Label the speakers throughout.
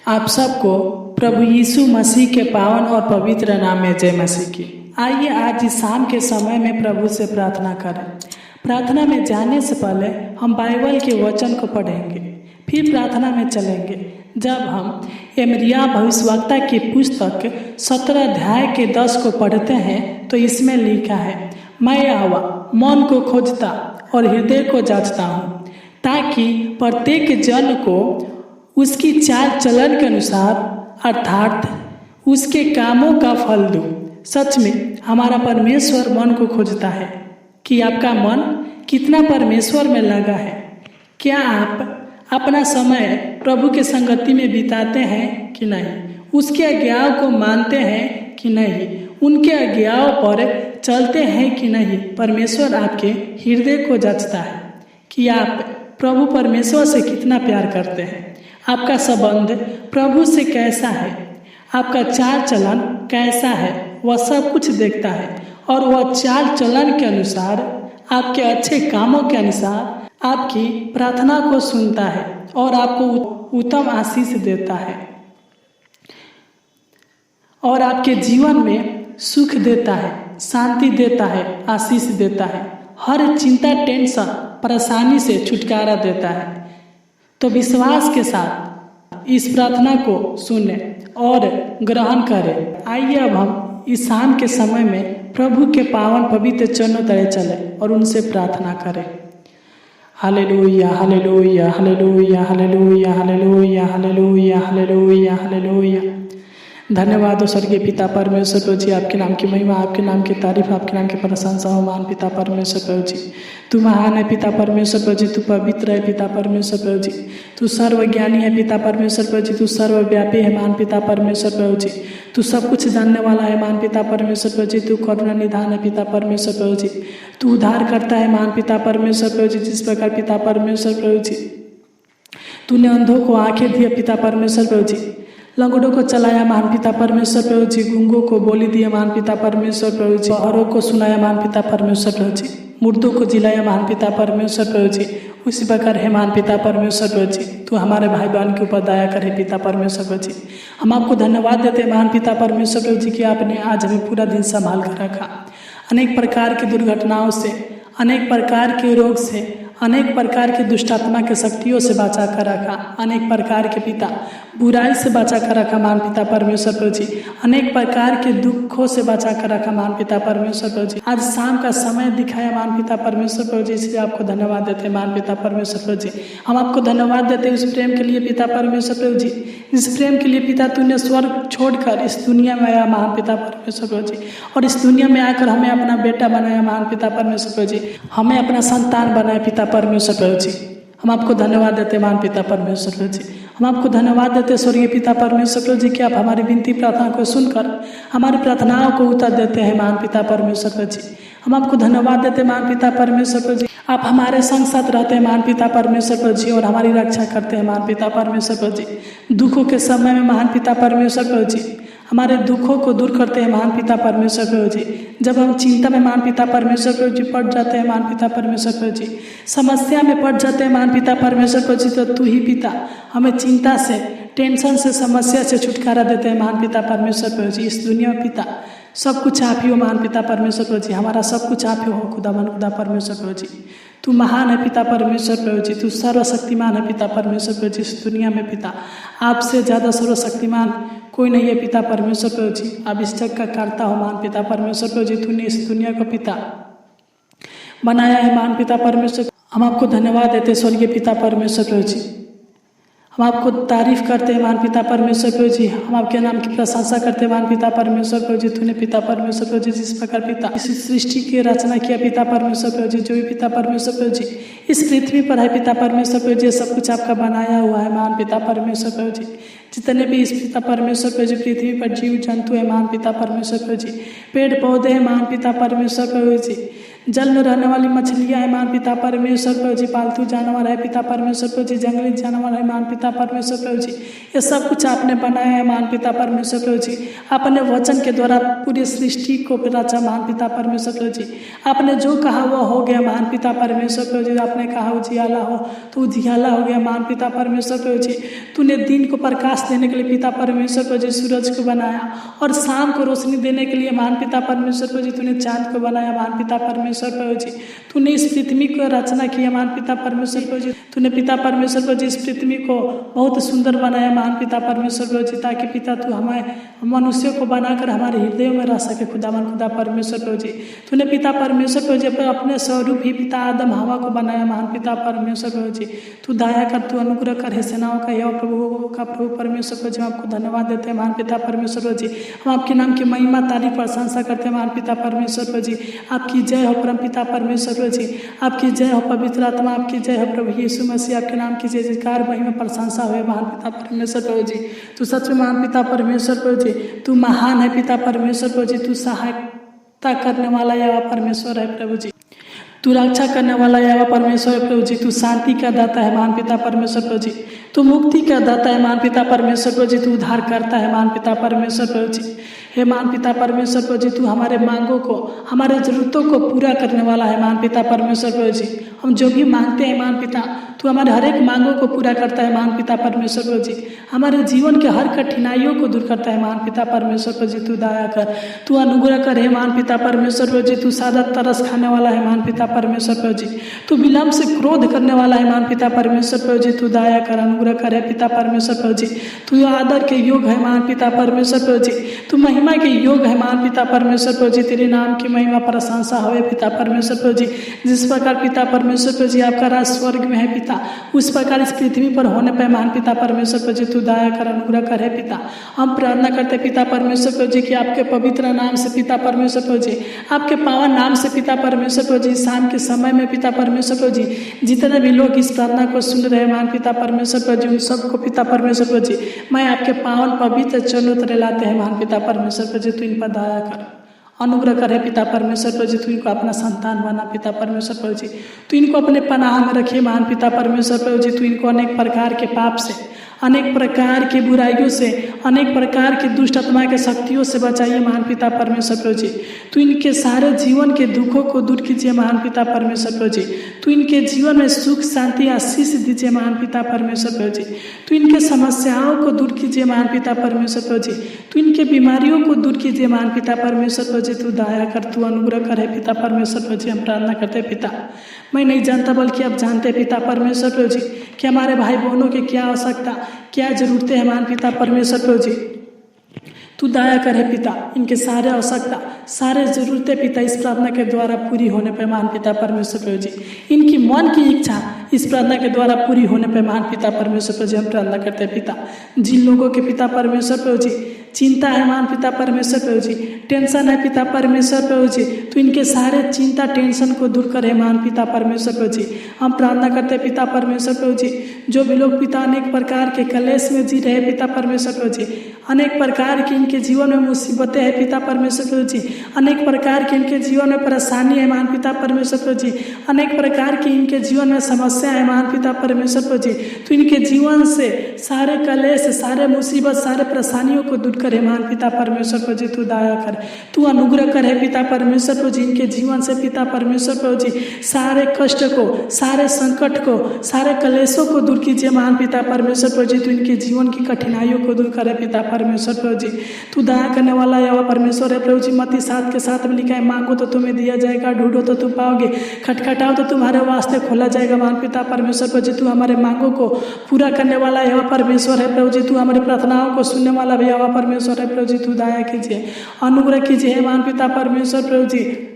Speaker 1: आप सबको प्रभु यीशु मसीह के पावन और पवित्र नाम में जय मसीह की। आइए आज इस शाम के समय में प्रभु से प्रार्थना करें। प्रार्थना में जाने से पहले हम बाइबल के वचन को पढ़ेंगे, फिर प्रार्थना में चलेंगे। जब हम यिर्मयाह भविष्यवक्ता की पुस्तक 17 अध्याय के 10 को पढ़ते हैं तो इसमें लिखा है, मैं यहोवा मन को खोजता और हृदय को जांचता हूँ, ताकि प्रत्येक जन को उसकी चाल चलन के अनुसार अर्थात उसके कामों का फल दूं। सच में हमारा परमेश्वर मन को खोजता है कि आपका मन कितना परमेश्वर में लगा है। क्या आप अपना समय प्रभु के संगति में बिताते हैं कि नहीं? उसके आज्ञाओं को मानते हैं कि नहीं? उनके आज्ञाओं पर चलते हैं कि नहीं? परमेश्वर आपके हृदय को जांचता है कि आप प्रभु परमेश्वर से कितना प्यार करते हैं। आपका संबंध प्रभु से कैसा है, आपका चाल चलन कैसा है, वह सब कुछ देखता है और वह चाल चलन के अनुसार, आपके अच्छे कामों के अनुसार आपकी प्रार्थना को सुनता है और आपको उत्तम आशीष देता है और आपके जीवन में सुख देता है, शांति देता है, आशीष देता है, हर चिंता, टेंशन, परेशानी से छुटकारा देता है। तो विश्वास के साथ इस प्रार्थना को सुने और ग्रहण करें। आइए अब हम इस शाम के समय में प्रभु के पावन पवित्र चरणों तले चले और उनसे प्रार्थना करें। Hallelujah, hallelujah, hallelujah, hallelujah, hallelujah, hallelujah, hallelujah, hallelujah. धन्यवाद हो स्वर्गीय पिता परमेश्वर प्रभु जी, आपके नाम की महिमा, आपके नाम की तारीफ, आपके नाम की प्रशंसा हो महान पिता परमेश्वर प्रभु जी। तू महान है पिता परमेश्वर प्रभु जी, तू पवित्र है पिता परमेश्वर प्रभु जी, तू सर्वज्ञानी है पिता परमेश्वर प्रभु जी, तू सर्वव्यापी है महान पिता परमेश्वर प्रभु जी, तू सब कुछ जानने वाला है महान पिता परमेश्वर प्रभु जी, तू करुणा निधान है पिता परमेश्वर प्रभु जी, तू उद्धार करता है महान पिता परमेश्वर प्रभु जी। जिस प्रकार पिता परमेश्वर प्रभु जी तूने अंधों को आंखें दिए पिता परमेश्वर प्रभु जी, लंगड़ों को चलाया महान पिता परमेश्वर प्रभु जी, गूंगों को बोली दिया महान पिता परमेश्वर प्रभु जी, बहरों को सुनाया महान पिता परमेश्वर प्रभु जी, मुर्दों को जिलाया महान पिता परमेश्वर प्रभु जी। उसी प्रकार है महान पिता परमेश्वर प्रभु जी, तू हमारे भाई बहन के ऊपर दया करे पिता परमेश्वर प्रभु जी। हम आपको धन्यवाद देते हैं महान पिता परमेश्वर प्रभु जी कि आपने आज हमें पूरा दिन संभाल कर रखा। अनेक प्रकार की दुर्घटनाओं से, अनेक प्रकार के रोग से, अनेक प्रकार की दुष्टात्मा के शक्तियों से बचा कर रखा, अनेक प्रकार के पिता बुराई से बचा कर रखा महान पिता परमेश्वर प्रभु जी, अनेक प्रकार के दुखों से बचा कर रखा महान पिता परमेश्वर प्रभु जी। आज शाम का समय दिखाया महान पिता परमेश्वर प्रभु जी, इसलिए आपको धन्यवाद देते हैं महान पिता परमेश्वर प्रभु जी। हम आपको धन्यवाद देते हैं उस प्रेम के लिए पिता परमेश्वर प्रभु जी, इस प्रेम के लिए पिता तूने स्वर्ग छोड़कर इस दुनिया में आया महान पिता परमेश्वर प्रभु जी, और इस दुनिया में आकर हमें अपना बेटा बनाया महान पिता परमेश्वर प्रभु जी, हमें अपना संतान बनाया पिता परमेश्वर प्रभु जी। हम आपको धन्यवाद देते हैं महान पिता परमेश्वर प्रभु जी। हम आपको धन्यवाद देते हैं स्वर्गीय पिता परमेश्वर प्रभु जी कि आप हमारी विनती प्रार्थना को सुनकर हमारी प्रार्थनाओं को उत्तर देते हैं महान पिता परमेश्वर प्रभु जी। हम आपको धन्यवाद देते हैं महान पिता परमेश्वर प्रभु जी, आप हमारे संग साथ रहते हैं महान पिता परमेश्वर प्रभु जी और हमारी रक्षा करते हैं महान पिता परमेश्वर प्रभु जी। दुखों के समय में महान पिता परमेश्वर प्रभु जी हमारे दुखों को दूर करते हैं महान पिता परमेश्वर प्रभु जी। जब हम चिंता में महान पिता परमेश्वर प्रभु जी पड़ जाते हैं महान पिता परमेश्वर प्रभु जी, समस्या में पड़ जाते हैं महान पिता परमेश्वर प्रभु जी, तो तू ही पिता हमें चिंता से, टेंशन से, समस्या से छुटकारा देते हैं महान पिता परमेश्वर प्रभु जी। इस दुनिया में पिता सब कुछ आप ही हो महान पिता परमेश्वर प्रभु जी, हमारा सब कुछ आप ही हो खुदावन खुदा परमेश्वर प्रभु जी। तू महान है पिता परमेश्वर प्रभु जी, तू सर्वशक्तिमान है पिता परमेश्वर प्रभु जी। इस दुनिया में पिता आपसे ज़्यादा सर्वशक्तिमान कोई नहीं है पिता परमेश्वर प्रभु जी। आप इस जग का करता हो महान पिता परमेश्वर प्रभु जी, तूने इस दुनिया को पिता बनाया है महान पिता परमेश्वर। हम आपको धन्यवाद देते स्वर्गीय पिता परमेश्वर प्रभु जी, हम आपको तारीफ करते हैं महान पिता परमेश्वर प्रभु जी, हम आपके नाम की प्रशंसा करते हैं महान पिता परमेश्वर प्रभु जी। तूने पिता परमेश्वर प्रभु जी जिस प्रकार पिता इस सृष्टि की रचना किया पिता परमेश्वर प्रभु जी, जो भी पिता परमेश्वर प्रभु जी इस पृथ्वी पर है पिता परमेश्वर प्रभु जी, सब कुछ आपका बनाया हुआ है महान पिता परमेश्वर प्रभु जी। जितने भी इस पिता परमेश्वर प्रभु जी पृथ्वी पर जीव जंतु है महान पिता परमेश्वर प्रभु जी, पेड़ पौधे हैं महान पिता परमेश्वर प्रभु जी, जल में रहने वाली मछलियाँ है महान पिता परमेश्वर प्रभु जी, पालतू जानवर है पिता परमेश्वर प्रभु जी, जंगली जानवर है महान पिता परमेश्वर प्रभु जी, ये सब कुछ आपने बनाया है महान पिता परमेश्वर प्रभु जी। आपने वचन के द्वारा पूरी सृष्टि को रचा महान पिता परमेश्वर प्रभु जी। आपने जो कहा वो हो गया महान पिता परमेश्वर प्रभु जी। आपने कहा उजियाला हो तो उजियाला हो गया महान पिता परमेश्वर प्रभु जी। तूने दिन को प्रकाश देने के लिए पिता परमेश्वर प्रभु जी सूरज को बनाया, और शाम को रोशनी देने के लिए महान पिता परमेश्वर प्रभु जी तूने चांद को बनाया महान पिता परमेश्वर प्रभु जी। तूने इस पृथ्वी को रचना किया महान पिता परमेश्वर प्रभु जी। तूने पिता परमेश्वर प्रभु जी इस पृथ्वी को बहुत सुंदर बनाया महान पिता परमेश्वर प्रभु जी, ताकि पिता तू हमारे मनुष्यों को बनाकर हमारे हृदयों में रह सके खुदा परमेश्वर प्रभु जी। तूने पिता परमेश्वर प्रभु जी अपने स्वरूप ही पिता आदम हवा को बनाया महान पिता परमेश्वर प्रभु जी। तू दया कर, तू अनुग्रह कर, हे सेनाओं का यहोवा प्रभु का प्रभु परमेश्वर प्रभु जी। हम आपको धन्यवाद देते हैं महान पिता परमेश्वर प्रभु जी। हम आपके नाम की महिमा तारीफ प्रशंसा करते हैं महान पिता परमेश्वर प्रभु जी। आपकी जय हो परम पिता परमेश्वर प्रभु जी, आपकी जय हो पवित्र आत्मा, आपकी जय हो प्रभु यीशु मसीह। आपके नाम की जय जयकार महिमा प्रशंसा हुए महान पिता परमेश्वर प्रभु जी। तू सच में महान पिता परमेश्वर प्रभु जी, तू महान है पिता परमेश्वर प्रभु जी। तू सहायता करने वाला यहोवा परमेश्वर है प्रभु जी। तू रक्षा करने वाला यहोवा परमेश्वर है प्रभु जी। तू शांति का दाता है महान पिता परमेश्वर प्रभु जी। तू मुक्ति का दाता है महान पिता परमेश्वर प्रभु जी। तू उद्धार करता है महान पिता परमेश्वर प्रभु जी। हे महान पिता परमेश्वर प्रभु जी, तू हमारे मांगों को, हमारे जरूरतों को पूरा करने वाला है महान पिता परमेश्वर प्रभु जी। हम जो भी मांगते हैं महान पिता, तू हमारे हर एक मांगों को पूरा करता है महान पिता परमेश्वर प्रभु जी। हमारे जीवन के हर कठिनाइयों को दूर करता है महान पिता परमेश्वर प्रभु जी। तू दया कर, तू अनुग्रह कर, हे महान पिता परमेश्वर प्रभु जी। तू सादा तरस खाने वाला है महान पिता परमेश्वर प्रभु जी। तू विलम्ब से क्रोध करने वाला है महान पिता परमेश्वर प्रभु जी। तू दया कर, अनुग्रह कर, हे पिता परमेश्वर प्रभु जी। तू आदर के योग है महान पिता परमेश्वर प्रभु जी। तू महिमा के योग है महान पिता परमेश्वर प्रभु जी। तेरे नाम की महिमा प्रशंसा होवे पिता परमेश्वर प्रभु जी। जिस प्रकार पिता परमेश्वर प्रभु जी आपका राज स्वर्ग में है पिता, उस प्रकार इस पृथ्वी पर होने पर महान पिता परमेश्वर प्रभु जी तू दया कर, अनुग्रह कर, है पिता। हम प्रार्थना करते पिता परमेश्वर प्रभु जी कि आपके पवित्र नाम से पिता परमेश्वर प्रभु जी, आपके पावन नाम से पिता परमेश्वर प्रभु जी, शाम के समय में पिता परमेश्वर प्रभु जी, जितने भी लोग इस प्रार्थना को सुन रहे हैं महान पिता परमेश्वर प्रभु जी, उन सबको पिता परमेश्वर प्रभु जी मैं आपके पावन पवित्र चरणों तले लाते हैं महान पिता परमेश्वर प्रभु जी। तू इन पर दया कर, अनुग्रह करे पिता परमेश्वर प्रभु जी। तू इनको अपना संतान बना पिता परमेश्वर प्रभु जी। तू इनको अपने पनाह में रखिए महान पिता परमेश्वर प्रभु जी। तू इनको अनेक प्रकार के पाप से, अनेक प्रकार की बुराइयों से, अनेक प्रकार की दुष्ट आत्मा के शक्तियों से बचाइए महान पिता परमेश्वर प्रभु जी। तू इनके सारे जीवन के दुखों को दूर कीजिए महान पिता परमेश्वर प्रभु जी। तू इनके जीवन में सुख शांति आशीष दीजिए महान पिता परमेश्वर प्रभु जी। तू इनके समस्याओं को दूर कीजिए महान पिता परमेश्वर प्रभु जी। तू इनके बीमारियों को दूर कीजिए महान पिता परमेश्वर प्रभु जी। तू दया कर, तू अनुग्रह करे पिता परमेश्वर प्रभु जी। हम प्रार्थना करते पिता, मैं नहीं जानता बल्कि आप जानते पिता परमेश्वर प्रभु जी कि हमारे भाई बहनों की क्या आवश्यकता, क्या जरूरतें हैं महान पिता परमेश्वर प्रभु जी। तू दया करे पिता, इनके सारे आवश्यकता, सारे जरूरतें पिता इस प्रार्थना के द्वारा पूरी होने पर महान पिता परमेश्वर प्रभु जी, इनकी मन की इच्छा इस प्रार्थना के द्वारा पूरी होने पर महान पिता परमेश्वर प्रभु जी हम प्रार्थना करते हैं पिता। जिन लोगों के पिता परमेश्वर प्रभु जी चिंता है महान पिता परमेश्वर प्रभु जी, टेंशन है पिता परमेश्वर प्रभु जी, तो इनके सारे चिंता टेंशन को दूर करे महान पिता परमेश्वर प्रभु जी। हम प्रार्थना करते हैं पिता परमेश्वर प्रभु जी, जो भी लोग पिता अनेक प्रकार के कलेश में जी रहे पिता परमेश्वर प्रभु जी, अनेक प्रकार की इनके जीवन में मुसीबतें हैं पिता परमेश्वर प्रभु जी, अनेक प्रकार की इनके जीवन में परेशानी है महान पिता परमेश्वर प्रभु जी, अनेक प्रकार की इनके जीवन में समस्या है महान पिता परमेश्वर प्रभु जी, तो इनके जीवन से सारे कलेश, सारे मुसीबत, सारे परेशानियों को दूर करे महान पिता परमेश्वर प्रभु जी। तू दया कर, तू अनुग्रह करे पिता परमेश्वर प्रभु जी। इनके जीवन से पिता परमेश्वर प्रभु जी सारे कष्ट को, सारे संकट को, सारे कलेशों को दूर कीजिए महान पिता परमेश्वर प्रभु जी। तू इनके जीवन की कठिनाइयों को दूर करे पिता परमेश्वर प्रभु जी। तू दया करने वाला यहोवा परमेश्वर है प्रभु जी। मत्ती 7 के 7 में लिखा है, मांगो तो तुम्हें दिया जाएगा, ढूंढो तो तुम पाओगे, खटखटाओ तो तुम्हारे वास्ते खोला जाएगा महान पिता परमेश्वर प्रभु जी। तू हमारे मांगों को पूरा करने वाला यहोवा परमेश्वर है प्रभु जी। तू हमारी प्रार्थनाओं को सुनने वाला भी यहोवा परमेश्वर है प्रभु जी। तू दया कीजिए, अनुग्रह कीजिए महान पिता परमेश्वर प्रभु जी।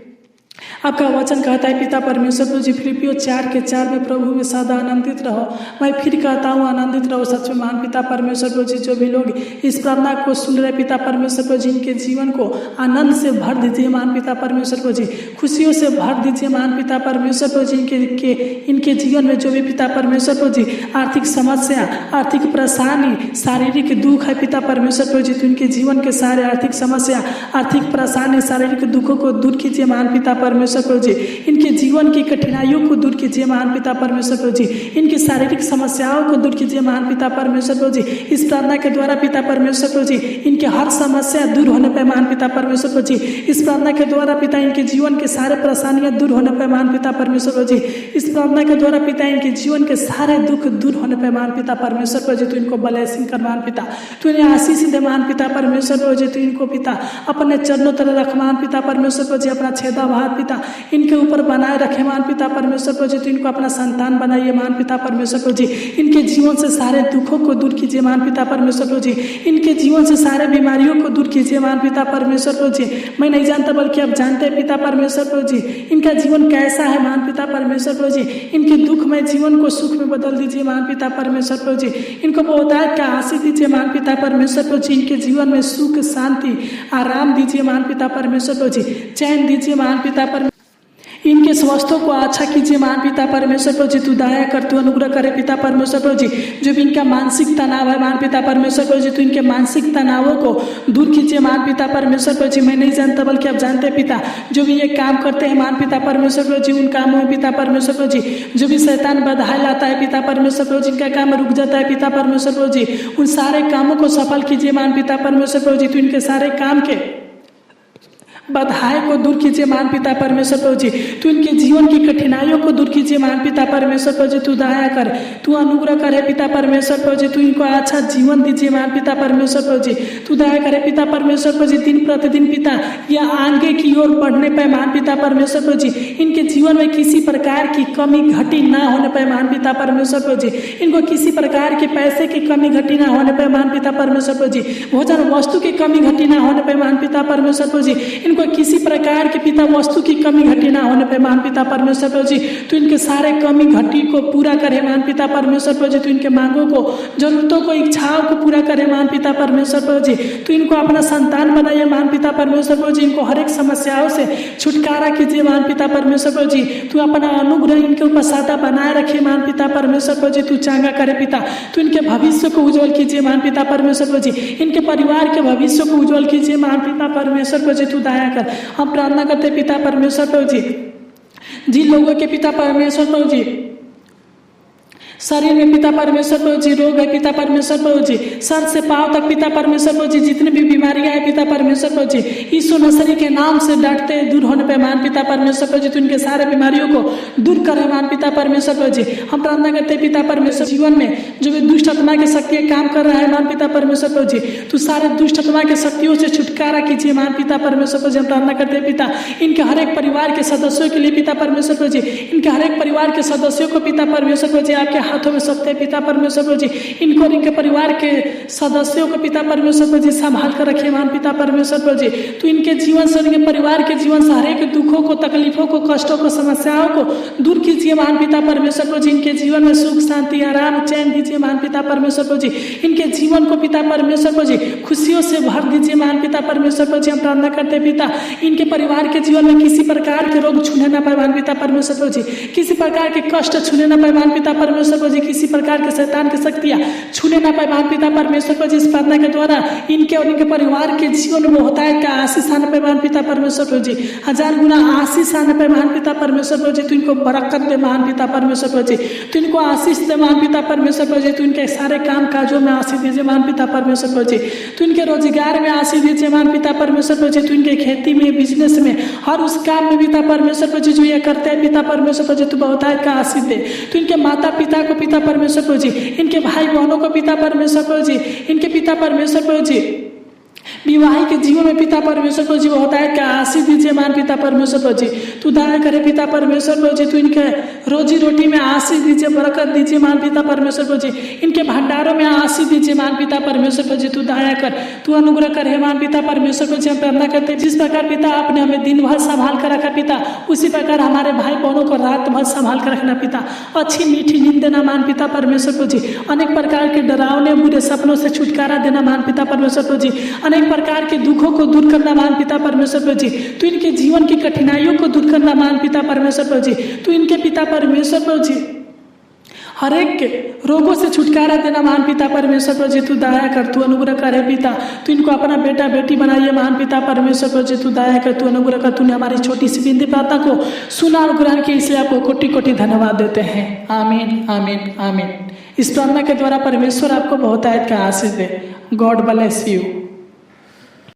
Speaker 1: आपका वचन कहता है पिता परमेश्वर प्रभु जी फिलिपियों 4 के 4 में, प्रभु में सदा आनंदित रहो। मैं फिर कहता हूँ आनंदित रहो। सच में महान पिता परमेश्वर प्रभु जी, जो भी लोग इस प्रार्थना को सुन रहे पिता परमेश्वर प्रभु जी, इनके जीवन को आनंद से भर दीजिए महान पिता परमेश्वर प्रभु जी, खुशियों से भर दीजिए महान पिता परमेश्वर प्रभु जी। इनके जीवन में जो भी पिता परमेश्वर प्रभु जी आर्थिक समस्या, आर्थिक परेशानी, शारीरिक दुख है पिता परमेश्वर प्रभु जी, तो इनके जीवन के सारे आर्थिक समस्या, आर्थिक परेशानी, शारीरिक दुखों को दूर कीजिए महान पिता परमेश्वर परमेश्वर प्रभु जी, इनके जीवन की कठिनाइयों को दूर कीजिए महान पिता परमेश्वर प्रभु जी, इनकी शारीरिक समस्याओं को दूर कीजिए महान पिता परमेश्वर प्रभु जी। इस प्रार्थना के द्वारा पिता परमेश्वर प्रभु जी, इनके हर समस्या दूर होने पर महान पिता परमेश्वर प्रभु जी, इस प्रार्थना के द्वारा पिता इनके जीवन के सारे परेशानियां दूर होने पर महान पिता परमेश्वर प्रभु जी, इस प्रार्थना के द्वारा पिता इनके जीवन के सारे दुख दूर होने पर महान पिता परमेश्वर प्रभु जी, तो इनको ब्लेसिंग कर महान पिता, तो इन्हें आशीष दे महान पिता परमेश्वर प्रभु जी, तो इनको पिता अपने चरणों तरह रख महान पिता परमेश्वर प्रभु जी, अपना छेदा भार पिता इनके ऊपर बनाए रखे महान पिता परमेश्वर प्रभु जी, तो इनको अपना संतान बनाइए महान पिता परमेश्वर प्रभु जी, इनके जीवन से सारे दुखों को दूर कीजिए महान पिता परमेश्वर प्रभु जी, इनके जीवन से सारे बीमारियों को दूर कीजिए महान पिता परमेश्वर प्रभु जी। मैं नहीं जानता बल्कि आप जानते हैं पिता परमेश्वर प्रभु जी, इनका जीवन कैसा है महान पिता परमेश्वर प्रभु जी, इनके दुखमय जीवन को सुख में बदल दीजिए महान पिता परमेश्वर प्रभु जी, इनको बहुतायत का आशीष दीजिए महान पिता परमेश्वर प्रभु जी, इनके जीवन में सुख शांति आराम दीजिए महान पिता परमेश्वर प्रभु जी, चैन दीजिए महान पिता परमेश्वर, इनके स्वास्थ्य को अच्छा कीजिए महान पिता परमेश्वर प्रभु जी, तू दया कर, तू अनुग्रह करे पिता परमेश्वर प्रभु जी। जो भी इनका मानसिक तनाव है महान पिता परमेश्वर प्रभु जी, तू इनके मानसिक तनावों को दूर कीजिए महान पिता परमेश्वर प्रभु जी। मैं नहीं जानता बल्कि आप जानते हैं पिता, जो भी ये काम करते हैं महान पिता परमेश्वर प्रभु जी, उन कामों में पिता परमेश्वर प्रभु जी, जो भी शैतान बाधाएं लाता है पिता परमेश्वर प्रभु जी, इनका काम रुक जाता है पिता परमेश्वर प्रभु जी, उन सारे कामों को सफल कीजिए महान पिता परमेश्वर प्रभु जी, तू इनके सारे काम के बाधाएं को दूर कीजिए महान पिता परमेश्वर प्रभु जी, तू इनके जीवन की कठिनाइयों को दूर कीजिए महान पिता परमेश्वर प्रभु जी, तू दया कर, तू अनुग्रह करे पिता परमेश्वर प्रभु जी, तू इनको अच्छा जीवन दीजिए महान पिता परमेश्वर प्रभु जी, तू दया करे पिता परमेश्वर प्रभु जी। दिन प्रतिदिन पिता यह आगे की ओर बढ़ने पाए महान पिता परमेश्वर प्रभु जी, इनके जीवन में किसी प्रकार की कमी घटी ना होने पाए महान पिता परमेश्वर प्रभु जी, इनको किसी प्रकार के पैसे की कमी घटी ना होने पाए महान पिता परमेश्वर प्रभु जी, भोजन वस्तु की कमी घटी ना होने पाए महान पिता परमेश्वर प्रभु जी, को किसी प्रकार के पिता वस्तु की कमी घटी ना होने पे महान पिता परमेश्वर प्रभु जी, तो इनके सारे कमी घटी को पूरा करे महान पिता परमेश्वर प्रभु जी, तो इनके मांगों को जरूरतों को इच्छाओं को पूरा करे महान पिता परमेश्वर प्रभु जी, तो इनको अपना संतान बनाइए महान पिता परमेश्वर प्रभु जी, इनको हर एक समस्याओं से छुटकारा कीजिए महान पिता परमेश्वर प्रभु जी, तू अपना अनुग्रह इनके ऊपर सदा बनाए रखिए महान पिता परमेश्वर प्रभु जी, तू चांगा करे पिता, तो इनके भविष्य को उज्जवल कीजिए महान पिता परमेश्वर प्रभु जी, इनके परिवार के भविष्य को उज्जवल कीजिए महान पिता परमेश्वर प्रभु जी, तू दया कर। हम प्रार्थना करते पिता परमेश्वर प्रभु जी, जिन लोगों के पिता परमेश्वर प्रभु जी शरीर में पिता परमेश्वर प्रभु जी रोग है पिता परमेश्वर प्रभु जी, सर से पांव तक पिता परमेश्वर प्रभु जी, जितनी भी बीमारियां हैं पिता परमेश्वर प्रभु जी, यीशु नसरी के नाम से डरते दूर होने पे महान पिता परमेश्वर प्रभु जी, तो इनके सारे बीमारियों को दूर करे महान पिता परमेश्वर प्रभु जी। हम प्रार्थना करते पिता परमेश्वर, जीवन में जो भी दुष्ट आत्मा की शक्तियां काम कर रहा है महान पिता परमेश्वर प्रभु जी, तो सारे दुष्ट आत्मा की शक्तियों से छुटकारा कीजिए महान पिता परमेश्वर प्रभु जी। हम प्रार्थना करते पिता, इनके हर एक परिवार के सदस्यों के लिए पिता परमेश्वर प्रभु जी, इनके हर एक परिवार के सदस्यों को पिता परमेश्वर प्रभु जी आपके हाथों में सौंपते हैं पिता परमेश्वर प्रभु जी, इनको और इनके परिवार के सदस्यों को पिता परमेश्वर प्रभु जी संभाल कर रखिए महान पिता परमेश्वर प्रभु जी, तो इनके जीवन से, इनके परिवार के जीवन से हर एक दुखों को, तकलीफों को, कष्टों को, समस्याओं को दूर कीजिए महान पिता परमेश्वर प्रभु जी, इनके जीवन में सुख शांति आराम चैन दीजिए महान पिता परमेश्वर प्रभु जी, इनके जीवन को पिता परमेश्वर प्रभु जी खुशियों से भर दीजिए महान पिता परमेश्वर प्रभु जी। हम प्रार्थना करते पिता, इनके परिवार के जीवन में किसी प्रकार के रोग छूने ना पाए महान पिता परमेश्वर प्रभु जी, किसी प्रकार के कष्ट छूने ना पाए महान पिता परमेश्वर प्रभु जी, किसी प्रकार के शैतान की शक्तियां छूने ना पाए महान पिता परमेश्वर प्रभु जी। इस प्रार्थना के द्वारा इनके और इनके परिवार के जीवन में होता है का आशीष आने पे महान पिता परमेश्वर प्रभु जी, 1000 गुना आशीष आने पे महान पिता परमेश्वर प्रभु जी, तो इनको बरकत दे महान पिता परमेश्वर प्रभु जी, तो इनको आशीष दे महान पिता परमेश्वर प्रभु जी, तो इनके सारे काम काजों में आशीष दीजिए महान पिता परमेश्वर प्रभु जी, तो इनके रोजगार में आशीष दीजिए महान पिता परमेश्वर प्रभु जी, तो इनके खेती में, बिजनेस में, हर उस काम में पिता परमेश्वर प्रभु जी जो ये करते हैं पिता परमेश्वर प्रभु जी, तो बहुतायत का आशीष दे, तो इनके माता पिता को पिता परमेश्वर प्रभु जी, इनके भाई बहनों को पिता परमेश्वर प्रभु जी, इनके पिता परमेश्वर प्रभु जी विवाहित के जीवन में पिता परमेश्वर प्रभु जी होता है क्या आशीष दीजिए महान पिता परमेश्वर प्रभु जी, तू दया करे पिता परमेश्वर प्रभु जी, तू इनके रोजी रोटी में आशीष दीजिए, बरकत दीजिए महान पिता परमेश्वर प्रभु जी, इनके भंडारों में आशीष दीजिए महान पिता परमेश्वर प्रभु जी, तू दया कर, तू अनुग्रह करे महान पिता परमेश्वर प्रभु जी। हम प्रार्थना करते हैं जिस प्रकार पिता आपने हमें दिन भर संभाल कर रखा पिता, उसी प्रकार हमारे भाई बहनों को रात भर संभाल कर रखना पिता, अच्छी मीठी नींद देना महान पिता परमेश्वर प्रभु जी, अनेक प्रकार के डरावने बुरे सपनों से छुटकारा देना महान पिता परमेश्वर प्रभु जी, अनेक प्रकार के दुखों को दूर करना महान पिता परमेश्वर प्रभु जी, तो इनके जीवन की कठिनाइयों को दूर करना महान पिता परमेश्वर प्रभु जी, तो इनके पिता परमेश्वर प्रभु जी हर एक के रोगों से छुटकारा देना महान पिता परमेश्वर पर जी तू दया कर, तू अनुग्रह कर हे पिता। तू इनको अपना बेटा बेटी बनाइए महान पिता परमेश्वर पर जी तू दया कर, तू अनुग्रह कर। तूने हमारी छोटी सी बिंदी प्रार्थना को सुना और ग्रहण किया, इसलिए आपको कोटि कोटि धन्यवाद देते हैं। आमीन आमीन आमीन। इस प्रार्थना के द्वारा परमेश्वर आपको बहुत आयत का आशीष दे। God bless you.